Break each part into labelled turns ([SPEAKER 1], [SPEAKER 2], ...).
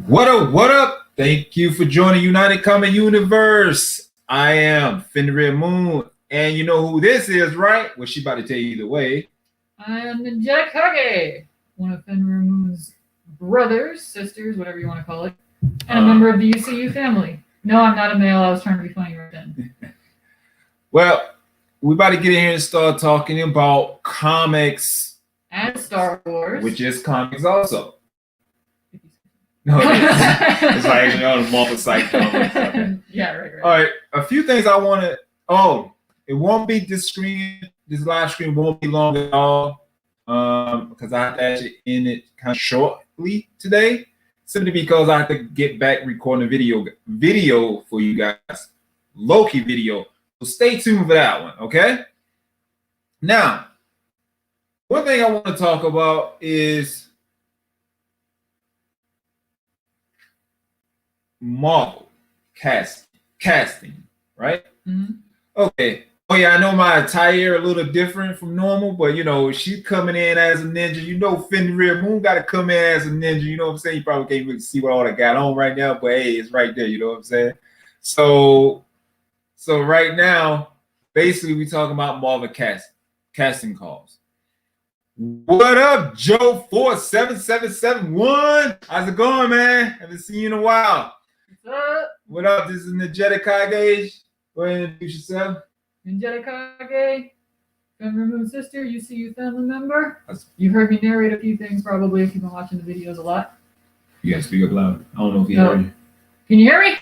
[SPEAKER 1] What up? What up? Thank you for joining United Common Universe. I am Fenrir Moon, and you know who this is, right? Well, she about to tell you either way.
[SPEAKER 2] I am Ninjetta Kage, one of Fenrir Moon's brothers, sisters, whatever you want to call it, and a member of the UCU family. No, I'm not a male. I was trying to be funny right then.
[SPEAKER 1] Well, we about to get in here and start talking about comics
[SPEAKER 2] and Star Wars,
[SPEAKER 1] which is comics also. No, it's like multi-site comics. Okay.
[SPEAKER 2] Yeah, right.
[SPEAKER 1] All right, a few things I want to. Oh, it won't be this screen. This live stream won't be long at all because I have to actually end it kind of shortly today, simply because I have to get back recording a video for you guys, Loki video. So stay tuned for that one, okay? Now, one thing I want to talk about is Marvel casting, right?
[SPEAKER 2] Mm-hmm.
[SPEAKER 1] Okay. Oh yeah, I know my attire a little different from normal, but you know, she's coming in as a ninja. You know, Fenrir Moon got to come in as a ninja. You know what I'm saying? You probably can't really see what all I got on right now, but hey, it's right there. You know what I'm saying? So right now, basically, we talking about Marvel casting calls. What up, Joe 47771? How's it going, man? Haven't seen you in a while.
[SPEAKER 2] What's up?
[SPEAKER 1] What up? This is Ninjetta Kage. Go ahead and introduce yourself.
[SPEAKER 2] Ninjetta Kage, Fenrir Moon's sister, UCU family member. You've heard me narrate a few things probably if you've been watching the videos a lot.
[SPEAKER 1] You gotta speak up loud. I don't know if you heard me.
[SPEAKER 2] Can you hear me?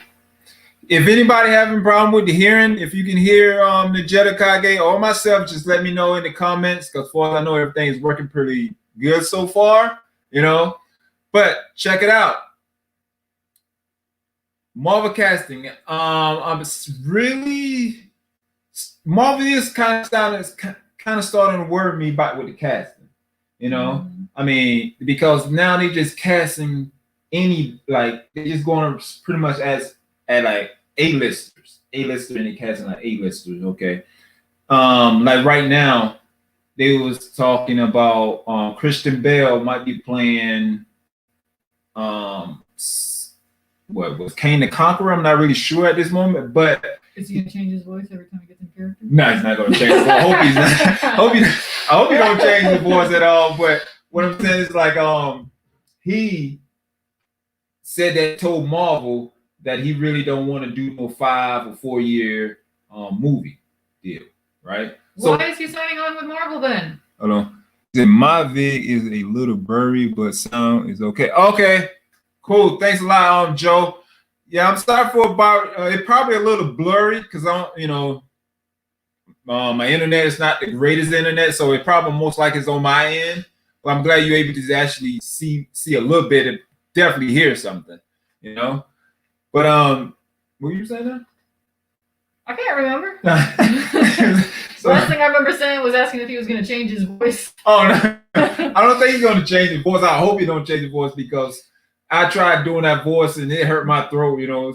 [SPEAKER 1] If anybody having a problem with the hearing, if you can hear Ninjetta Kage or myself, just let me know in the comments, because as far as I know, everything is working pretty good so far, you know. But check it out. Marvel casting. I'm really Marvel is kind of starting to worry me about with the casting, you know. Mm-hmm. I mean, because now they just casting any, like, they're just going pretty much at like A-lister and they casting like A-listers, okay. Like right now, they was talking about Christian Bale might be playing what was Kane the Conqueror. I'm not really sure at this moment, but
[SPEAKER 2] is he gonna change his voice every time he gets in character?
[SPEAKER 1] No, he's not gonna change his voice. I hope he's not. I hope he don't change his voice at all. But what I'm saying is, like, he said that told Marvel that he really don't want to do no 5 or 4 year movie deal, right?
[SPEAKER 2] Why is he signing on with Marvel then?
[SPEAKER 1] Hold on. My vig is a little blurry, but sound is okay. Okay, cool. Thanks a lot, Joe. Yeah, I'm sorry for about it's probably a little blurry because I don't, you know, my internet is not the greatest internet, so it probably most likely is on my end. But I'm glad you're able to actually see a little bit and definitely hear something, you know. But what were you saying now?
[SPEAKER 2] I can't remember. So, last thing I remember saying was asking if he was going to change his voice.
[SPEAKER 1] Oh no, I don't think he's going to change his voice. I hope he don't change his voice because I tried doing that voice and it hurt my throat, you know.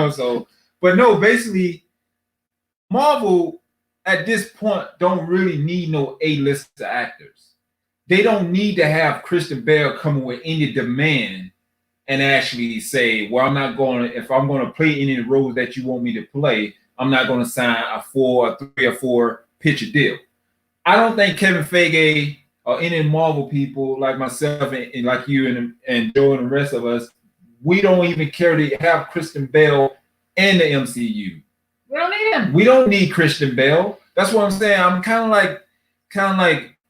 [SPEAKER 1] So, but no, basically, Marvel at this point don't really need no A-list actors. They don't need to have Christian Bale coming with any demand and actually say, well, I'm not going to, if I'm going to play any of the roles that you want me to play, I'm not going to sign a 3 or 4 picture deal. I don't think Kevin Feige or any Marvel people like myself and like you and Joe and the rest of us, we don't even care to have Christian Bale in the MCU.
[SPEAKER 2] We don't need him.
[SPEAKER 1] We don't need Christian Bale. That's what I'm saying. I'm kind of like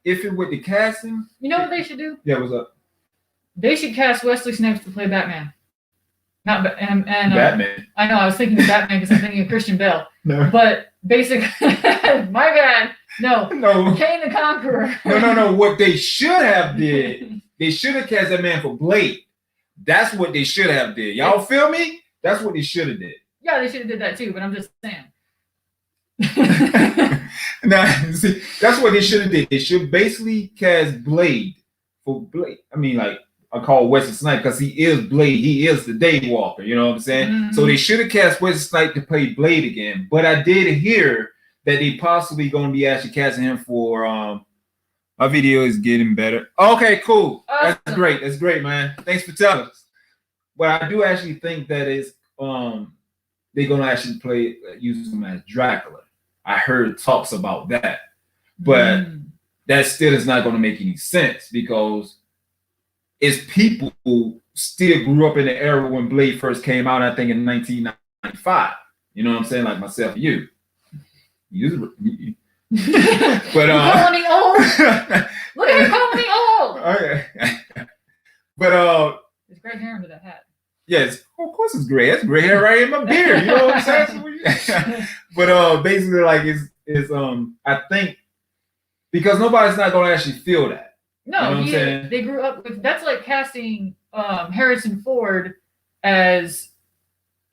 [SPEAKER 1] iffy with the casting.
[SPEAKER 2] You know what they should do?
[SPEAKER 1] Yeah, what's up?
[SPEAKER 2] They should cast Wesley Snipes to play Batman. Not
[SPEAKER 1] Batman.
[SPEAKER 2] I know. I was thinking of Batman because I'm thinking of Christian Bale.
[SPEAKER 1] No.
[SPEAKER 2] But basically, my bad. No. Kane the Conqueror.
[SPEAKER 1] No. What they should have did, they should have cast that man for Blade. That's what they should have did. Y'all feel me? That's what they should have did.
[SPEAKER 2] Yeah, they should have did that too. But I'm just saying.
[SPEAKER 1] Now, see, that's what they should have did. They should basically cast Blade for Blade. I mean, like, I call Wesley Snipes because he is Blade. He is the Daywalker. You know what I'm saying? Mm-hmm. So they should have cast Wesley Snipes to play Blade again. But I did hear that they possibly going to be actually casting him for my video is getting better. Okay, cool. Awesome. That's great, man. Thanks for telling us. but I do actually think that it's they're gonna actually use him as Dracula. I heard talks about that, but that still is not gonna make any sense because it's people who still grew up in the era when Blade first came out. I think in 1995. You know what I'm saying? Like myself, you. But
[SPEAKER 2] calling me old. Look at him calling me old.
[SPEAKER 1] Okay. But
[SPEAKER 2] there's gray hair under that hat.
[SPEAKER 1] Yes, of course it's gray. It's gray hair right in my beard. You know what I'm saying? But basically, like it's I think because nobody's not gonna actually feel that.
[SPEAKER 2] No,
[SPEAKER 1] you know
[SPEAKER 2] they grew up with. That's like casting Harrison Ford as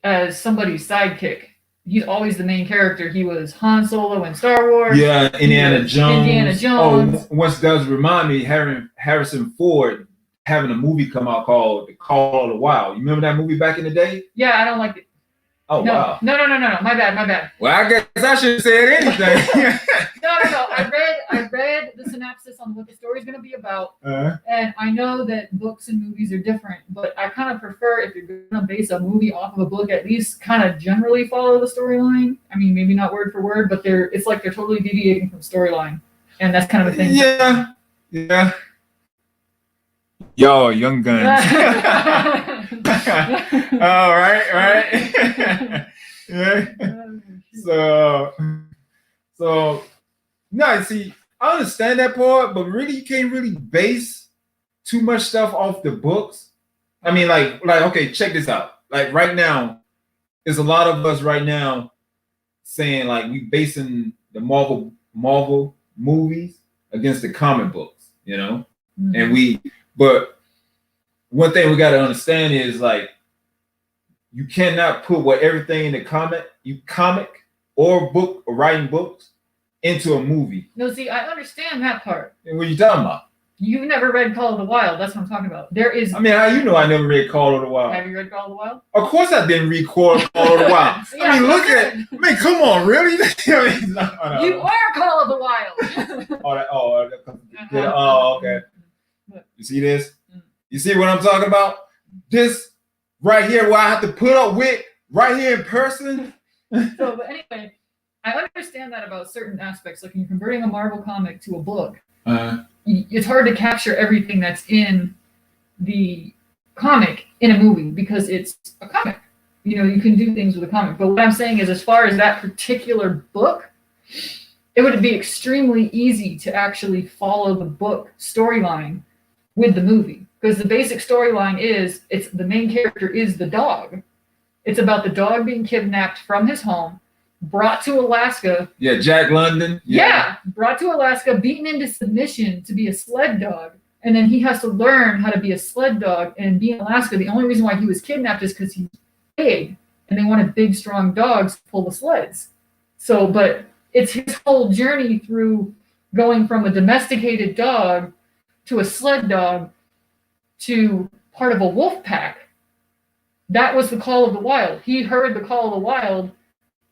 [SPEAKER 2] somebody's sidekick. He's always the main character. He was Han Solo in Star Wars.
[SPEAKER 1] Yeah, Indiana Jones.
[SPEAKER 2] Oh,
[SPEAKER 1] once does remind me, Harrison Ford having a movie come out called The Call of the Wild. You remember that movie back in the day?
[SPEAKER 2] Yeah, I don't like it.
[SPEAKER 1] Oh,
[SPEAKER 2] no.
[SPEAKER 1] wow.
[SPEAKER 2] No. My bad.
[SPEAKER 1] Well, I guess I should have said anything.
[SPEAKER 2] No. I read the synopsis on what the story's going to be about. And I know that books and movies are different, but I kind of prefer if you're going to base a movie off of a book, at least kind of generally follow the storyline. I mean, maybe not word for word, but it's like they're totally deviating from storyline. And that's kind of a thing.
[SPEAKER 1] Yeah. Yo, Young Guns. All right. Yeah. So no, see, I understand that part, but really, you can't really base too much stuff off the books. I mean, like, okay, check this out. Like right now, there's a lot of us right now saying like we basing the Marvel movies against the comic books, you know, but one thing we got to understand is like you cannot put everything in the comic or book or writing books into a movie.
[SPEAKER 2] No, see, I understand that part.
[SPEAKER 1] And what are you talking about?
[SPEAKER 2] You've never read Call of the Wild. That's what I'm talking about. There is.
[SPEAKER 1] I mean, how you know I never read Call of the Wild?
[SPEAKER 2] Have you read Call of the Wild?
[SPEAKER 1] Of course I didn't read Call of the Wild.
[SPEAKER 2] Yeah, I
[SPEAKER 1] mean, come on, really? No.
[SPEAKER 2] You are Call of the Wild.
[SPEAKER 1] Okay. You see this? You see what I'm talking about? This right here, where I have to put up with right here in person.
[SPEAKER 2] So, but anyway, I understand that about certain aspects. Like when you're converting a Marvel comic to a book, it's hard to capture everything that's in the comic in a movie because it's a comic. You know, you can do things with a comic. But what I'm saying is, as far as that particular book, it would be extremely easy to actually follow the book storyline with the movie. Because the basic storyline is, the main character is the dog. It's about the dog being kidnapped from his home, brought to Alaska.
[SPEAKER 1] Yeah, Jack London.
[SPEAKER 2] Yeah, brought to Alaska, beaten into submission to be a sled dog. And then he has to learn how to be a sled dog and be in Alaska. The only reason why he was kidnapped is because he's big. And they wanted big, strong dogs to pull the sleds. So, but it's his whole journey through going from a domesticated dog to a sled dog to part of a wolf pack. That was the Call of the Wild. He heard the Call of the Wild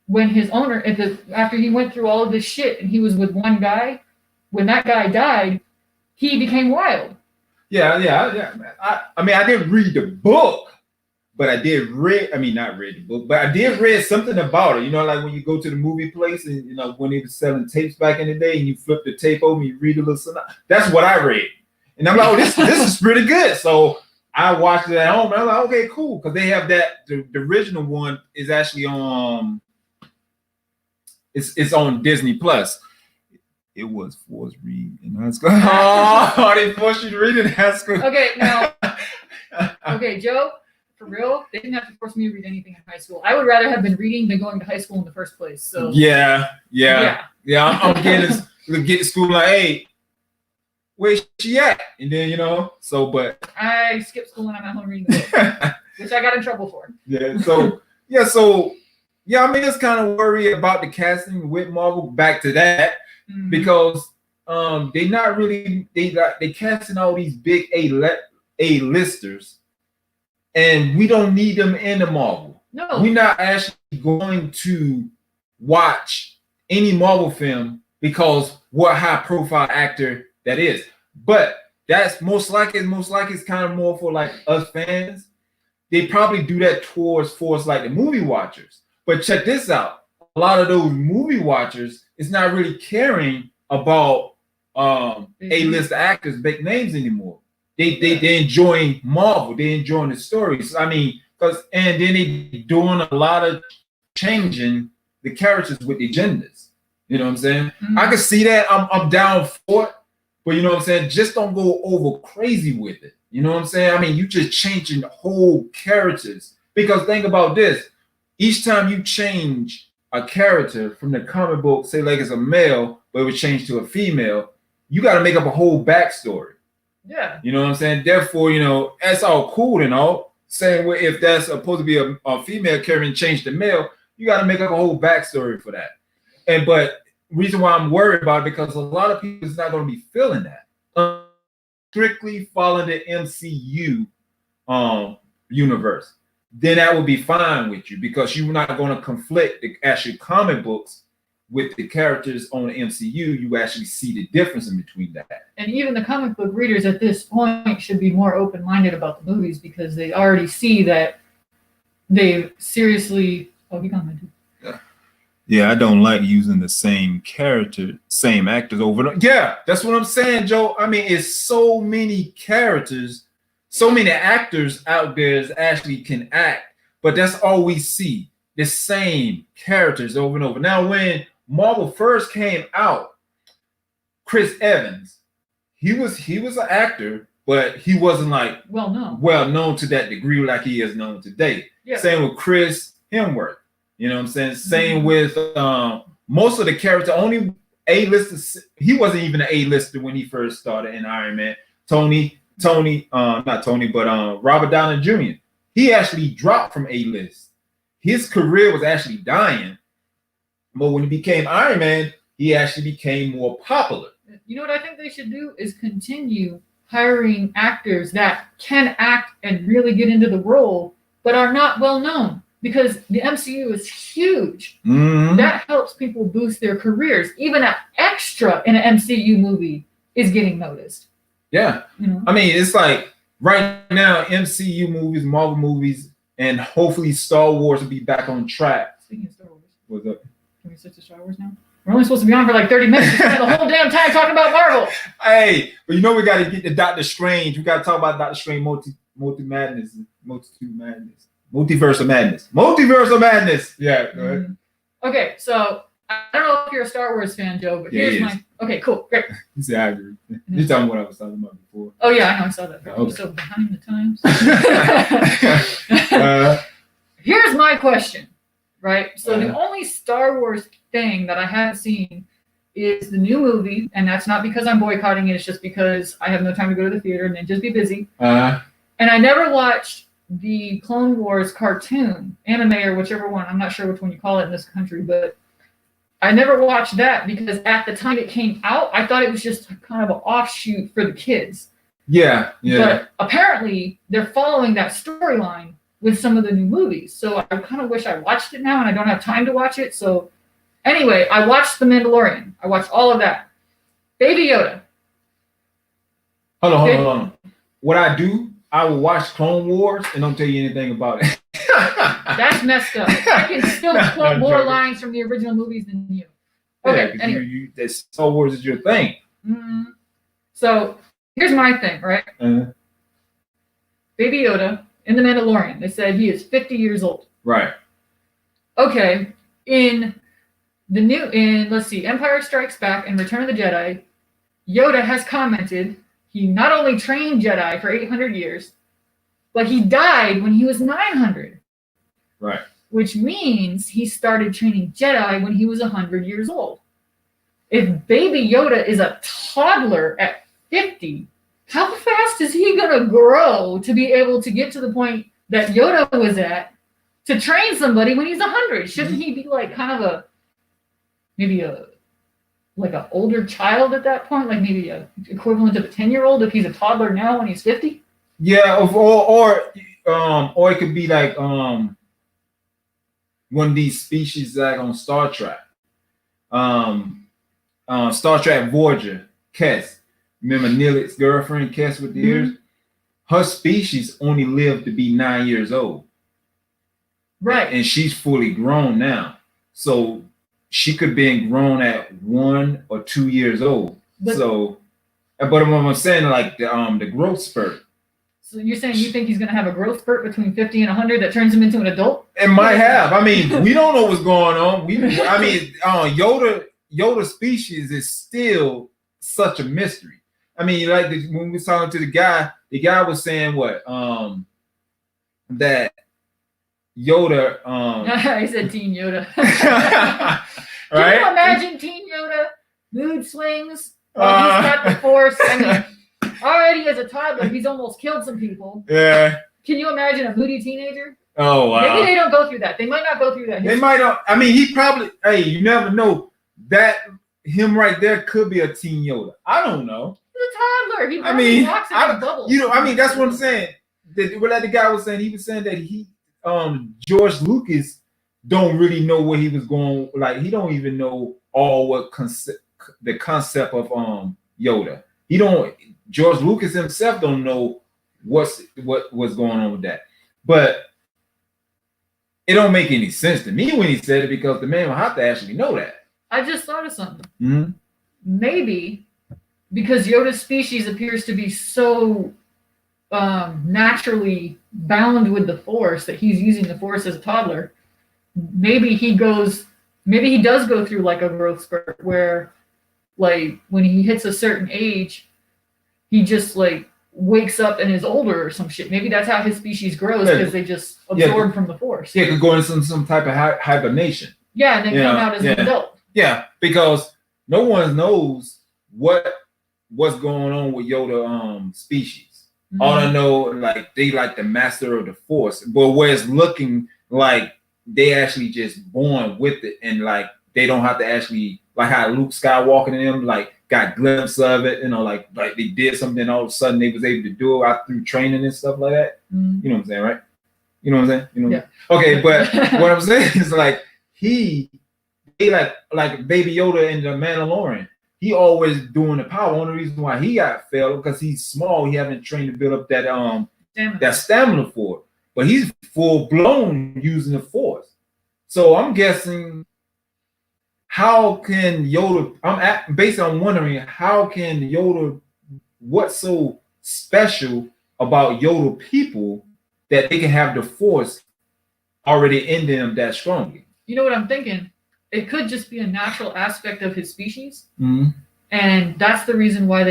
[SPEAKER 2] when his owner, after he went through all of this shit and he was with one guy. When that guy died, he became wild.
[SPEAKER 1] Yeah. I mean, I didn't read the book, but I did not read the book, but I did read something about it. You know, like when you go to the movie place and, you know, when they were selling tapes back in the day and you flip the tape over and you read a little something. That's what I read. And I'm like, oh, this is pretty good. So I watched it at home and I'm like, okay, cool. Because they have that, the original one is actually on, it's on Disney Plus. It was forced read in high school. Oh, they forced you to read in high school.
[SPEAKER 2] Okay, now, okay, Joe, for real, they didn't have to force me to read anything in high school. I would rather have been reading than going to high school in the first place. So
[SPEAKER 1] yeah. I'm getting to school like, hey, where's she at? And then, you know, so, but
[SPEAKER 2] I skip school and I'm at home reading the book, which I got in trouble for.
[SPEAKER 1] I mean, it's kind of worried about the casting with Marvel. Back to that, because they not really they casting all these big A-listers, and we don't need them in the Marvel.
[SPEAKER 2] No,
[SPEAKER 1] we're not actually going to watch any Marvel film because what high profile actor that is. But that's most likely it's kind of more for like us fans, they probably do that for us like the movie watchers. But check this out. A lot of those movie watchers is not really caring about A-list actors, big names anymore. They enjoying Marvel. They enjoying the stories. I mean, and then they doing a lot of changing the characters with the genders. You know what I'm saying? Mm-hmm. I can see that. I'm down for it. But you know what I'm saying? Just don't go over crazy with it. You know what I'm saying? I mean, you just changing the whole characters. Because think about this. Each time you change a character from the comic book, say like it's a male, but it was changed to a female, you got to make up a whole backstory.
[SPEAKER 2] Yeah.
[SPEAKER 1] You know what I'm saying? Therefore, you know, that's all cool and all. Same way if that's supposed to be a female character and change to male, you got to make up a whole backstory for that. But reason why I'm worried about it, because a lot of people is not going to be feeling that. Strictly following the MCU universe, then that would be fine with you because you're not going to conflict the actual comic books with the characters on the MCU. You actually see the difference in between that. And
[SPEAKER 2] even the comic book readers at this point should be more open-minded about the movies because they already see that they seriously. Oh, he got my dude.
[SPEAKER 1] Yeah, I don't like using the same character, same actors over and over. Yeah, that's what I'm saying, Joe. I mean, it's so many characters, so many actors out there that actually can act, but that's all we see, the same characters over and over. Now, when Marvel first came out, Chris Evans, he was an actor, but he wasn't like well known to that degree like he is known today. Yeah. Same with Chris Hemsworth. You know what I'm saying? Same with most of the characters. Only A-listers. He wasn't even an A-lister when he first started in Iron Man. Robert Downey Jr. He actually dropped from A-list. His career was actually dying. But when he became Iron Man, he actually became more popular.
[SPEAKER 2] You know what I think they should do is continue hiring actors that can act and really get into the role, but are not well known. Because the MCU is huge. Mm-hmm. That helps people boost their careers. Even an extra in an MCU movie is getting noticed.
[SPEAKER 1] Yeah. You know? I mean, it's like right now, MCU movies, Marvel movies, and hopefully Star Wars will be back on track.
[SPEAKER 2] Speaking of Star Wars.
[SPEAKER 1] What's up?
[SPEAKER 2] Can we switch to Star Wars now? We're only supposed to be on for like 30 minutes. We spent the whole damn time talking about Marvel.
[SPEAKER 1] Hey, but you know we got to get to Doctor Strange. We got to talk about Doctor Strange Multiverse of Madness. Yeah, go ahead.
[SPEAKER 2] Okay, so I don't know if you're a Star Wars fan, Joe, but here's my. Okay, cool, great.
[SPEAKER 1] You say I agree. You're talking what I was talking about before.
[SPEAKER 2] Oh yeah, I know I saw that. Okay. So behind the times. Here's my question, right? So the only Star Wars thing that I haven't seen is the new movie, and that's not because I'm boycotting it. It's just because I have no time to go to the theater and then just be busy. And I never watched the Clone Wars cartoon, anime, or whichever one. I'm not sure which one you call it in this country, but I never watched that because at the time it came out, I thought it was just kind of an offshoot for the kids.
[SPEAKER 1] Yeah.
[SPEAKER 2] But apparently they're following that storyline with some of the new movies. So I kind of wish I watched it now, and I don't have time to watch it. So anyway, I watched The Mandalorian. I watched all of that. Baby Yoda.
[SPEAKER 1] Hold on. What I do, I will watch Clone Wars and don't tell you anything about it.
[SPEAKER 2] That's messed up. I can still quote more lines from the original movies than you. Okay,
[SPEAKER 1] yeah, anyway. Star Wars is your thing.
[SPEAKER 2] Mm-hmm. So here's my thing, right? Baby Yoda in The Mandalorian, they said he is 50 years old.
[SPEAKER 1] Right.
[SPEAKER 2] Okay, in let's see, Empire Strikes Back and Return of the Jedi, Yoda has commented he not only trained Jedi for 800 years, but he died when he was 900.
[SPEAKER 1] Right.
[SPEAKER 2] Which means he started training Jedi when he was 100 years old. If Baby Yoda is a toddler at 50, how fast is he going to grow to be able to get to the point that Yoda was at to train somebody when he's 100? Shouldn't he be like kind of maybe an older child at that point, like maybe a equivalent of a 10-year-old if he's a toddler now when he's 50?
[SPEAKER 1] Yeah, or it could be like one of these species like on Star Trek. Star Trek Voyager, Kes. Remember Neelix's girlfriend, Kes with the ears? her species only lived to be 9 years old.
[SPEAKER 2] Right.
[SPEAKER 1] And she's fully grown now. So she could have been grown at 1 or 2 years old. But what I'm saying, like the growth spurt.
[SPEAKER 2] So you're saying you think he's going to have a growth spurt between 50 and 100 that turns him into an adult?
[SPEAKER 1] It might have. I mean, we don't know what's going on. Yoda species is still such a mystery. I mean, like when we were talking to the guy was saying what? That Yoda.
[SPEAKER 2] He said Teen Yoda.
[SPEAKER 1] Right?
[SPEAKER 2] Can you imagine Teen Yoda mood swings? Like he's got the Force. I mean, already as a toddler, he's almost killed some people.
[SPEAKER 1] Yeah.
[SPEAKER 2] Can you imagine a moody teenager?
[SPEAKER 1] Oh wow.
[SPEAKER 2] Maybe they don't go through that. They might not go through that.
[SPEAKER 1] They might not. I mean, he probably. Hey, you never know. That him right there could be a Teen Yoda. I don't know.
[SPEAKER 2] He's a toddler. He walks in bubbles.
[SPEAKER 1] I mean, that's what I'm saying. What the guy was saying, he was saying that George Lucas don't really know where he was going. Like he don't even know all the concept of Yoda. George Lucas himself don't know what's going on with that. But it don't make any sense to me when he said it, because the man will have to actually know that.
[SPEAKER 2] I just thought of something.
[SPEAKER 1] Mm-hmm.
[SPEAKER 2] Maybe because Yoda's species appears to be so naturally bound with the Force that he's using the Force as a toddler. Maybe he does go through like a growth spurt where, like, when he hits a certain age, he just like wakes up and is older or some shit. Maybe that's how his species grows, because they just absorb from the Force.
[SPEAKER 1] Yeah, could go into some type of hibernation.
[SPEAKER 2] Yeah, and then come out as an adult.
[SPEAKER 1] Yeah, because no one knows what's going on with Yoda species. Mm-hmm. All I know, like, they like the master of the Force, but where it's looking like they actually just born with it, and like they don't have to actually, like how Luke Skywalker and them like got glimpse of it, like they did something, all of a sudden they was able to do it through training and stuff like that. Mm-hmm. You know what I'm saying, right? You know what I'm saying? Yeah. Okay, but what I'm saying is like he like Baby Yoda in the Mandalorian. He always doing the power. One of the reasons why he got failed because he's small. He haven't trained to build up that stamina for it. But he's full blown using the Force. So I'm guessing, how can Yoda? I'm wondering how can Yoda? What's so special about Yoda people that they can have the Force already in them that strongly?
[SPEAKER 2] You know what I'm thinking? It could just be a natural aspect of his species,
[SPEAKER 1] mm-hmm.
[SPEAKER 2] and that's the reason why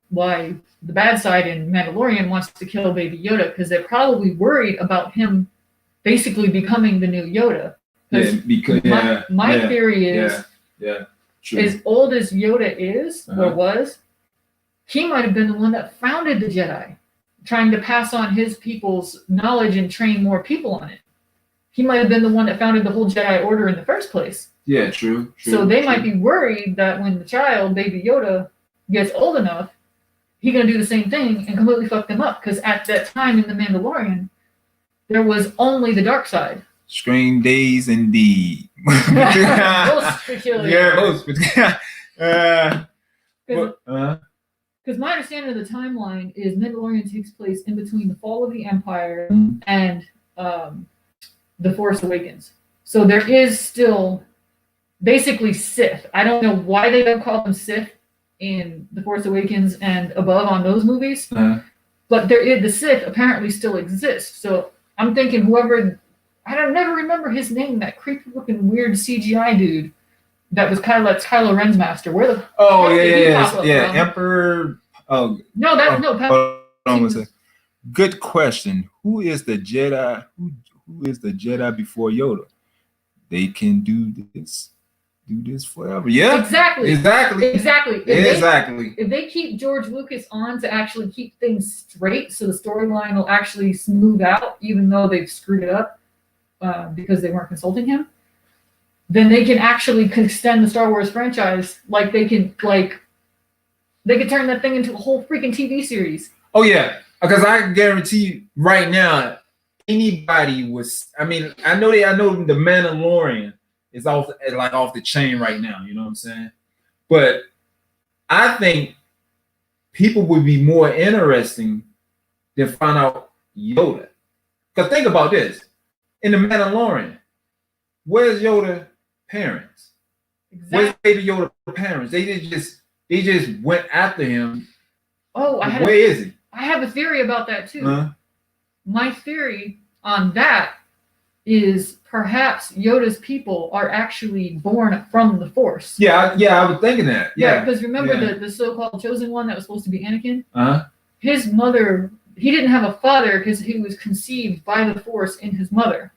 [SPEAKER 2] why the bad side in Mandalorian wants to kill Baby Yoda, because they're probably worried about him basically becoming the new Yoda. My theory is, as old as Yoda is or was, he might have been the one that founded the Jedi, trying to pass on his people's knowledge and train more people on it. He might have been the one that founded the whole Jedi Order in the first place.
[SPEAKER 1] Yeah, true.
[SPEAKER 2] So they might be worried that when the child, Baby Yoda, gets old enough, he's going to do the same thing and completely fuck them up. Because at that time in The Mandalorian, there was only the dark side.
[SPEAKER 1] Strange days indeed.
[SPEAKER 2] Most peculiar.
[SPEAKER 1] Yeah, most peculiar.
[SPEAKER 2] Because my understanding of the timeline is Mandalorian takes place in between the fall of the Empire and The Force Awakens. So there is still basically Sith. I don't know why they don't call them Sith in The Force Awakens and above on those movies, but the Sith apparently still exists. So I'm thinking whoever, never remember his name, that creepy looking weird CGI dude that was Kylo Ren's master. Where the
[SPEAKER 1] Emperor. Oh
[SPEAKER 2] no,
[SPEAKER 1] hold on a second. Good question. Who is the Jedi? Who is the Jedi before Yoda? They can do this forever. Yeah, exactly.
[SPEAKER 2] If they keep George Lucas on to actually keep things straight, so the storyline will actually smooth out, even though they've screwed it up because they weren't consulting him, then they can actually extend the Star Wars franchise. Like they could turn that thing into a whole freaking TV series.
[SPEAKER 1] Oh yeah, because I can guarantee you right now, anybody was. I mean, I know the Mandalorian is off the chain right now. You know what I'm saying? But I think people would be more interesting than find out Yoda. Because think about this. In The Mandalorian, where's Yoda parents?
[SPEAKER 2] Exactly.
[SPEAKER 1] Where's Baby Yoda parents? They just went after him.
[SPEAKER 2] Oh,
[SPEAKER 1] where is he?
[SPEAKER 2] I have a theory about that too.
[SPEAKER 1] Uh-huh.
[SPEAKER 2] My theory on that is perhaps Yoda's people are actually born from the Force.
[SPEAKER 1] Yeah, I was thinking that. Yeah,
[SPEAKER 2] because remember the so-called chosen one that was supposed to be Anakin?
[SPEAKER 1] Uh-huh.
[SPEAKER 2] His mother, he didn't have a father because he was conceived by the Force in his mother.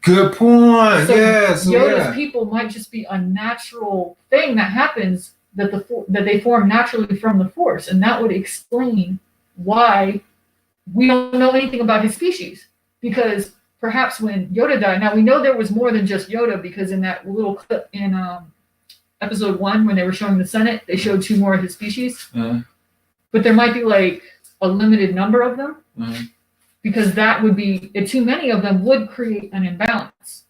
[SPEAKER 1] Good point.
[SPEAKER 2] So
[SPEAKER 1] Yoda's
[SPEAKER 2] Yoda's people might just be a natural thing that happens that they form naturally from the Force, and that would explain why we don't know anything about his species. Because perhaps when Yoda died, now we know there was more than just Yoda, because in that little clip in episode 1 when they were showing the Senate, they showed 2 more of his species.
[SPEAKER 1] Uh-huh.
[SPEAKER 2] But there might be like a limited number of them.
[SPEAKER 1] Uh-huh.
[SPEAKER 2] Because that would be, too many of them would create an imbalance.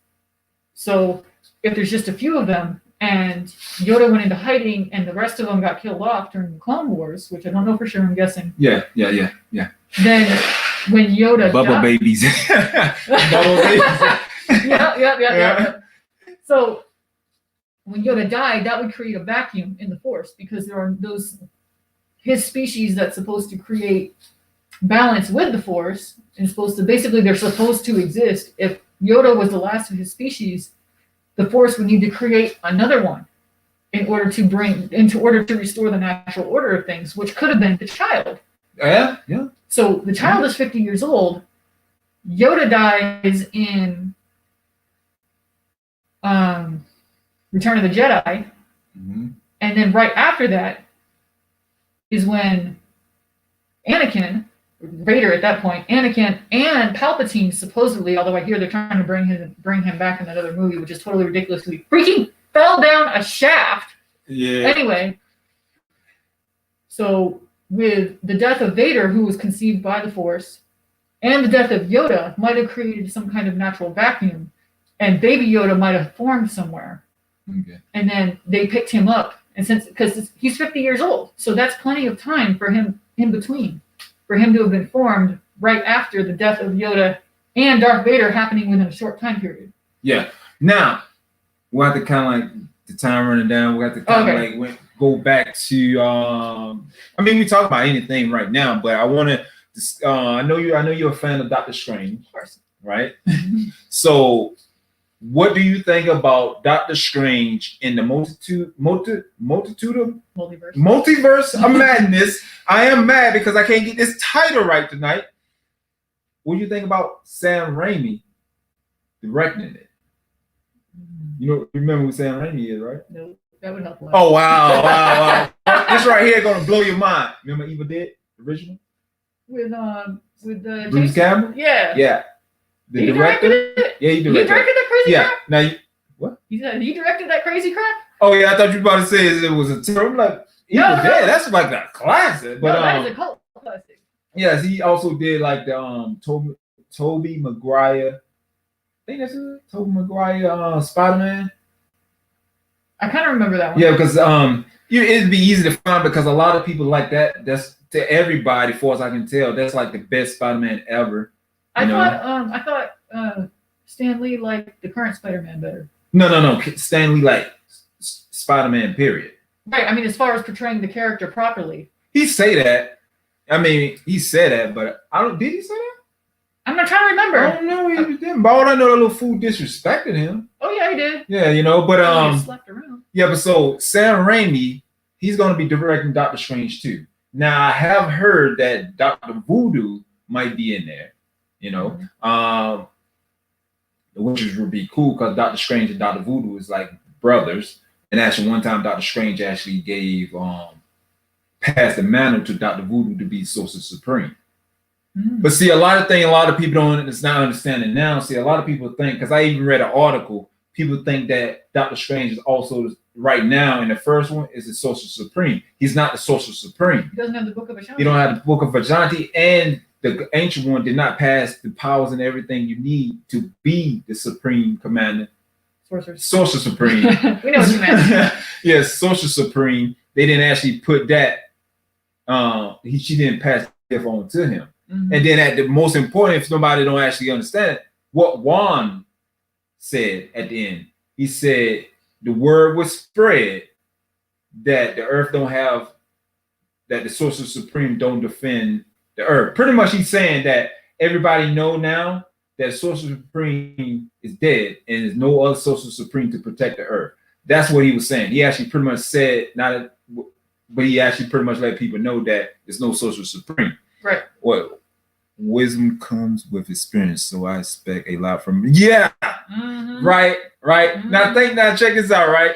[SPEAKER 2] So if there's just a few of them and Yoda went into hiding and the rest of them got killed off during the Clone Wars, which I don't know for sure, I'm guessing.
[SPEAKER 1] Yeah.
[SPEAKER 2] Then when Yoda
[SPEAKER 1] Bubble babies. Bubble babies.
[SPEAKER 2] Yeah. So when Yoda died, that would create a vacuum in the Force, because there are his species that's supposed to create balance with the Force, and they're supposed to exist. If Yoda was the last of his species, the Force would need to create another one in order to restore the natural order of things, which could have been the child.
[SPEAKER 1] Yeah.
[SPEAKER 2] So the child is 50 years old. Yoda dies in Return of the Jedi.
[SPEAKER 1] Mm-hmm.
[SPEAKER 2] And then right after that is when Vader at that point, Anakin and Palpatine supposedly, although I hear they're trying to bring him back in that other movie, which is totally ridiculous because he freaking fell down a shaft.
[SPEAKER 1] Yeah.
[SPEAKER 2] Anyway, so with the death of Vader, who was conceived by the Force, and the death of Yoda might have created some kind of natural vacuum, and Baby Yoda might have formed somewhere.
[SPEAKER 1] Okay.
[SPEAKER 2] And then they picked him up, and because he's 50 years old, so that's plenty of time for him in between, for him to have been formed right after the death of Yoda and Darth Vader happening within a short time period.
[SPEAKER 1] Yeah. Now we'll have to kind of like the time running down. We'll have to kind of like go back to. I mean, we talk about anything right now, but I want to. I know you're a fan of Doctor Strange,
[SPEAKER 2] Of course.
[SPEAKER 1] right? So, what do you think about Doctor Strange in the multitude of multiverse of madness? I am mad because I can't get this title right tonight. What do you think about Sam Raimi directing it? You remember who Sam Raimi is, right?
[SPEAKER 2] No, that would help a lot.
[SPEAKER 1] Oh wow! This right here gonna blow your mind. Remember Evil Dead original
[SPEAKER 2] with the
[SPEAKER 1] Bruce Campbell?
[SPEAKER 2] Yeah.
[SPEAKER 1] The director?
[SPEAKER 2] It?
[SPEAKER 1] Yeah, he directed.
[SPEAKER 2] You directed that crazy crap?
[SPEAKER 1] Now what?
[SPEAKER 2] He directed that crazy crap?
[SPEAKER 1] Oh yeah, I thought you were about to say it was a terrible. I'm like Evil Dead. That's like a classic. But
[SPEAKER 2] that is a cult classic.
[SPEAKER 1] Yes, he also did like the Tobey Maguire. I think that's it. Tobey Maguire Spider-Man.
[SPEAKER 2] I kind of remember that one.
[SPEAKER 1] Yeah, because it'd be easy to find because a lot of people like that. That's to everybody, as far as I can tell. That's like the best Spider-Man ever.
[SPEAKER 2] I thought Stan Lee liked the current Spider-Man better.
[SPEAKER 1] No. Stan Lee liked Spider-Man. Period.
[SPEAKER 2] Right. I mean, as far as portraying the character properly.
[SPEAKER 1] He say that. I mean, he said that, but I don't. Did he say that?
[SPEAKER 2] I'm not trying to remember.
[SPEAKER 1] I don't know. He didn't. But all I know, that little fool disrespected him.
[SPEAKER 2] Oh yeah, he did.
[SPEAKER 1] Yeah, but
[SPEAKER 2] he slept around.
[SPEAKER 1] Yeah, but so Sam Raimi, he's going to be directing Doctor Strange too. Now I have heard that Dr. Voodoo might be in there. Which would be cool because Doctor Strange and Dr. Voodoo is like brothers. And actually, one time Doctor Strange actually gave passed the mantle to Dr. Voodoo to be Sorcerer Supreme. Mm. But see, a lot of people it's not understanding now. See, a lot of people think, because I even read an article, people think that Doctor Strange is also right now in the first one is the Sorcerer Supreme. He's not the Sorcerer Supreme.
[SPEAKER 2] He doesn't have the Book of Ashanti.
[SPEAKER 1] He don't have the Book of Ashanti, and the Ancient One did not pass the powers and everything you need to be the Supreme Commander. Sorcerer Supreme.
[SPEAKER 2] We know what you meant.
[SPEAKER 1] Yes, Sorcerer Supreme. They didn't actually put that. She didn't pass the gift on to him.
[SPEAKER 2] Mm-hmm.
[SPEAKER 1] And then at the most important, if somebody don't actually understand it, what Juan said at the end, he said the word was spread that the earth don't have, that the Sorcerer Supreme don't defend the earth. Pretty much he's saying that everybody know now that Sorcerer Supreme is dead and there's no other Sorcerer Supreme to protect the earth. That's what he was saying. He actually pretty much said, but he actually pretty much let people know that there's no Sorcerer Supreme.
[SPEAKER 2] Right.
[SPEAKER 1] Well, wisdom comes with experience, so I expect a lot from me. Yeah.
[SPEAKER 2] Mm-hmm.
[SPEAKER 1] Right.
[SPEAKER 2] Mm-hmm.
[SPEAKER 1] Now check this out, right?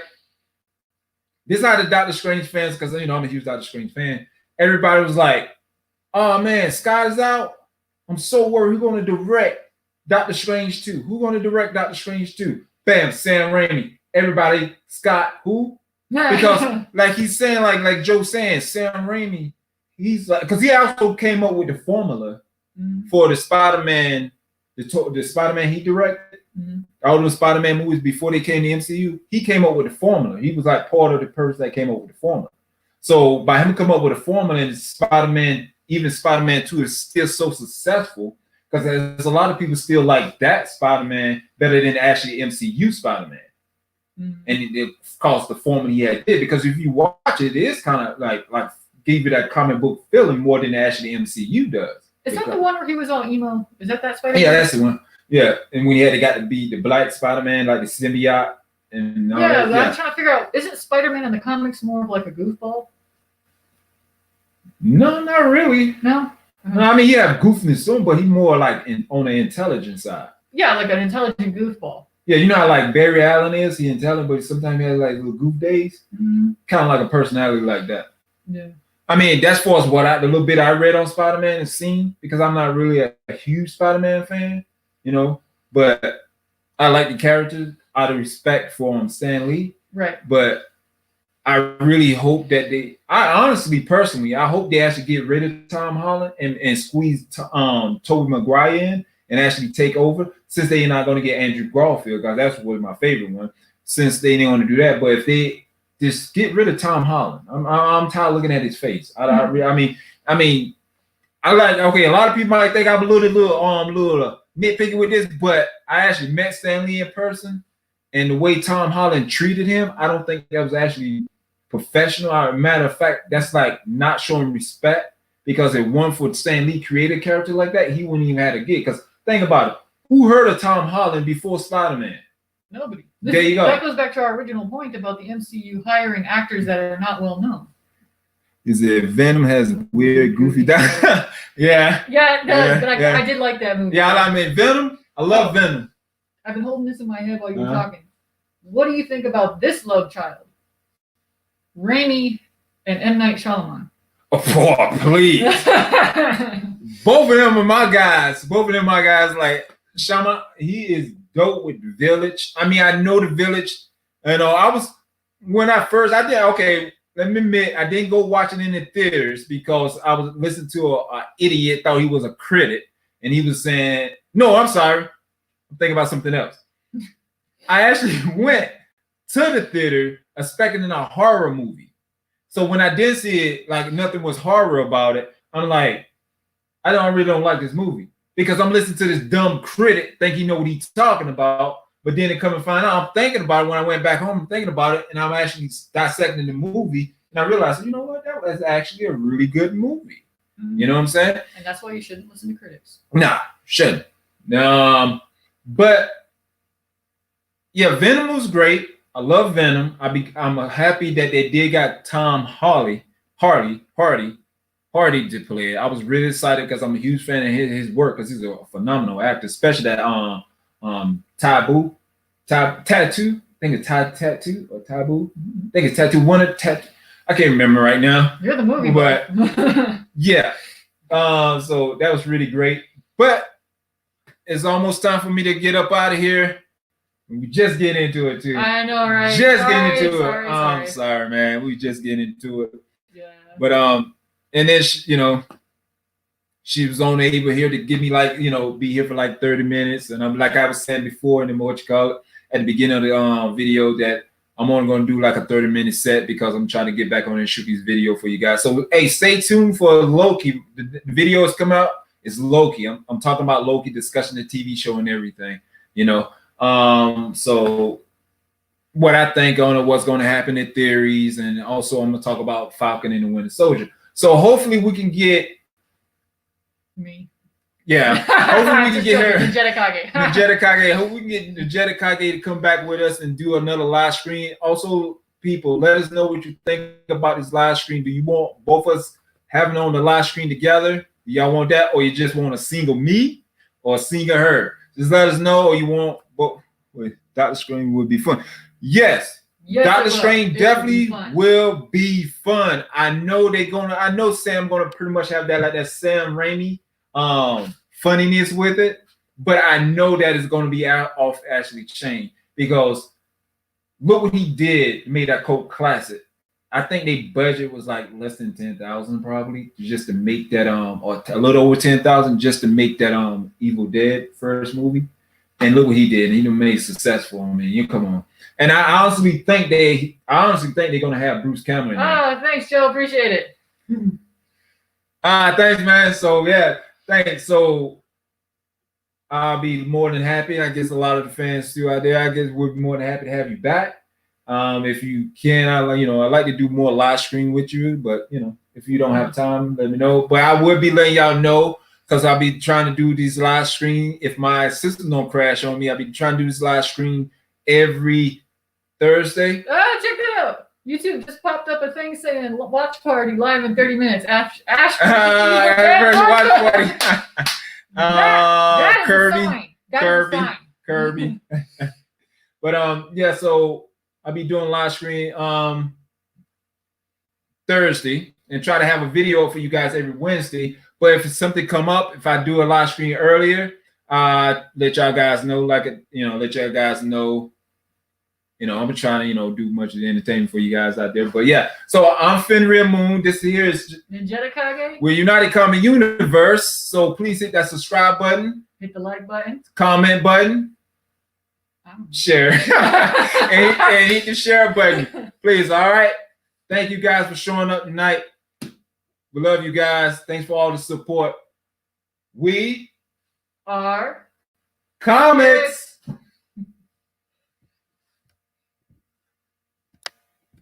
[SPEAKER 1] This is how the Doctor Strange fans, because I'm a huge Doctor Strange fan. Everybody was like, "Oh man, Scott's out. I'm so worried. Who's going to direct Doctor Strange 2? Who's going to direct Doctor Strange 2? Bam, Sam Raimi. Everybody, Scott, who? Because like he's saying, like Joe saying, Sam Raimi, he's like, because he also came up with the formula for the Spider-Man, the Spider-Man he directed. All those Spider-Man movies before they came to MCU, he came up with the formula. He was like part of the person that came up with the formula. So by him coming up with a formula, and Spider-Man, even Spider-Man 2 is still so successful because there's a lot of people still like that Spider-Man better than actually MCU Spider-Man. And it caused the formula he had did, because if you watch it, it is kind of like give you that comic book feeling more than actually MCU does.
[SPEAKER 2] Is that the one where he was all emo? Is that Spider-Man?
[SPEAKER 1] Yeah, that's the one. Yeah, and when he had got to be the Black Spider-Man, like the symbiote, and all that.
[SPEAKER 2] Yeah, I'm trying to figure out, isn't Spider-Man in the comics more of like a goofball?
[SPEAKER 1] No, not really.
[SPEAKER 2] No?
[SPEAKER 1] No, I mean, yeah, goofiness to him, but he's more like on the intelligent side.
[SPEAKER 2] Yeah, like an intelligent goofball.
[SPEAKER 1] Yeah, you know how like Barry Allen is? He's intelligent, but sometimes he has like little goof days. Kind of like a personality like that.
[SPEAKER 2] Yeah.
[SPEAKER 1] I mean, that's far as the little bit I read on Spider-Man and seen, because I'm not really a huge Spider-Man fan, but I like the character out of respect for Stan Lee.
[SPEAKER 2] Right.
[SPEAKER 1] But I really hope that personally, I hope they actually get rid of Tom Holland and squeeze Tobey Maguire in and actually take over, since they're not going to get Andrew Garfield, because that's was my favorite one, since they didn't want to do that. But if they just get rid of Tom Holland, I'm tired of looking at his face. I mean, I like, okay, a lot of people might think I'm a little nitpicky with this, but I actually met Stan Lee in person, and the way Tom Holland treated him, I don't think that was actually professional. Matter of fact, that's like not showing respect, because if one for Stan Lee created a character like that, he wouldn't even have to get. Because think about it, who heard of Tom Holland before Spider-Man?
[SPEAKER 2] Nobody.
[SPEAKER 1] There you go.
[SPEAKER 2] That goes back to our original point about the MCU hiring actors that are not well known.
[SPEAKER 1] Is it Venom has weird, goofy
[SPEAKER 2] Yeah. Yeah, it does. But I did like that movie.
[SPEAKER 1] Yeah, I mean Venom. I love Venom.
[SPEAKER 2] I've been holding this in my head while you were talking. What do you think about this love child? Raimi and M. Night Shyamalan.
[SPEAKER 1] Oh, please. Both of them are my guys. Like Shama, he is dope with The Village. I mean, I know The Village. Let me admit, I didn't go watch it in the theaters because I was listening to an idiot, thought he was a critic, and he was saying, no, I'm sorry, I'm thinking about something else. I actually went to the theater expecting a horror movie. So when I did see it, like nothing was horror about it, I'm like, I really don't like this movie, because I'm listening to this dumb critic, think he know what he's talking about. But then it come and find out, I'm thinking about it when I went back home, I'm thinking about it, and I'm actually dissecting the movie, and I realized, you know what, that was actually a really good movie. You know what I'm saying?
[SPEAKER 2] And that's why you shouldn't listen to critics.
[SPEAKER 1] Nah, shouldn't. But yeah, Venom was great. I love Venom. I'm happy that they did got Tom Hardy to play it. I was really excited because I'm a huge fan of his work, because he's a phenomenal actor, especially that Tattoo. I think it's Tattoo or Taboo. I think it's Tattoo. I can't remember right now.
[SPEAKER 2] You're the movie,
[SPEAKER 1] but yeah. So that was really great. But it's almost time for me to get up out of here. We just get into it too.
[SPEAKER 2] I know, right?
[SPEAKER 1] I'm sorry, man. We just get into it.
[SPEAKER 2] Yeah.
[SPEAKER 1] But and then she was only able here to give me be here for like 30 minutes. And I'm like I was saying before in the at the beginning of the video, that I'm only going to do like a 30-minute set, because I'm trying to get back on and shoot this video for you guys. So hey, stay tuned for Loki. The video is coming out It's Loki. I'm talking about Loki, discussing the TV show and everything. You know, so what I think on what's going to happen in theories, and also I'm gonna talk about Falcon and the Winter Soldier. So hopefully we can get
[SPEAKER 2] me.
[SPEAKER 1] Yeah, hopefully we can get her.
[SPEAKER 2] Ninjetta Kage.
[SPEAKER 1] Ninjetta Kage. Hope we can get Ninjetta Kage to come back with us and do another live stream. Also, people, let us know what you think about this live stream. Do you want both of us having on the live stream together? Do y'all want that, or you just want a single me or a single her? Just let us know, or you want both. Wait, Doctor Strange would be fun. Yes, Doctor Strange definitely will be fun. I know I know Sam gonna pretty much have that, like that Sam Raimi funniness with it, but I know that it's going to be off Ashley Chain, because look what he did, made that cult classic. I think their budget was like less than 10,000 probably, just to make that or a little over 10,000 just to make that Evil Dead first movie. And look what he did, and he made it successful. I mean, you come on. And I honestly think they're gonna have Bruce Cameron.
[SPEAKER 2] Oh, thanks, Joe. Appreciate it.
[SPEAKER 1] Thanks, man. So yeah. Thanks. So I'll be more than happy. I guess a lot of the fans too out there, I guess we'd be more than happy to have you back. If you can, I'd like to do more live stream with you, but if you don't have time, let me know. But I would be letting y'all know, because I'll be trying to do these live stream. If my system don't crash on me, I'll be trying to do this live stream every Thursday.
[SPEAKER 2] Oh, check it out. YouTube just popped up a thing saying watch party live in 30 minutes. Ash
[SPEAKER 1] watch party.
[SPEAKER 2] That
[SPEAKER 1] Kirby. But yeah, so I'll be doing live stream Thursday and try to have a video for you guys every Wednesday. But if something come up, if I do a live stream earlier, let y'all guys know. Let y'all guys know. I'm trying to, do much of the entertainment for you guys out there. But yeah, so I'm Fenrir Moon. This here is
[SPEAKER 2] Ninjetta Kage.
[SPEAKER 1] We're United Common Universe. So please hit that subscribe button.
[SPEAKER 2] Hit the like button.
[SPEAKER 1] Comment button. Share. and hit the share button. Please, all right? Thank you guys for showing up tonight. We love you guys. Thanks for all the support. We
[SPEAKER 2] are
[SPEAKER 1] Comics.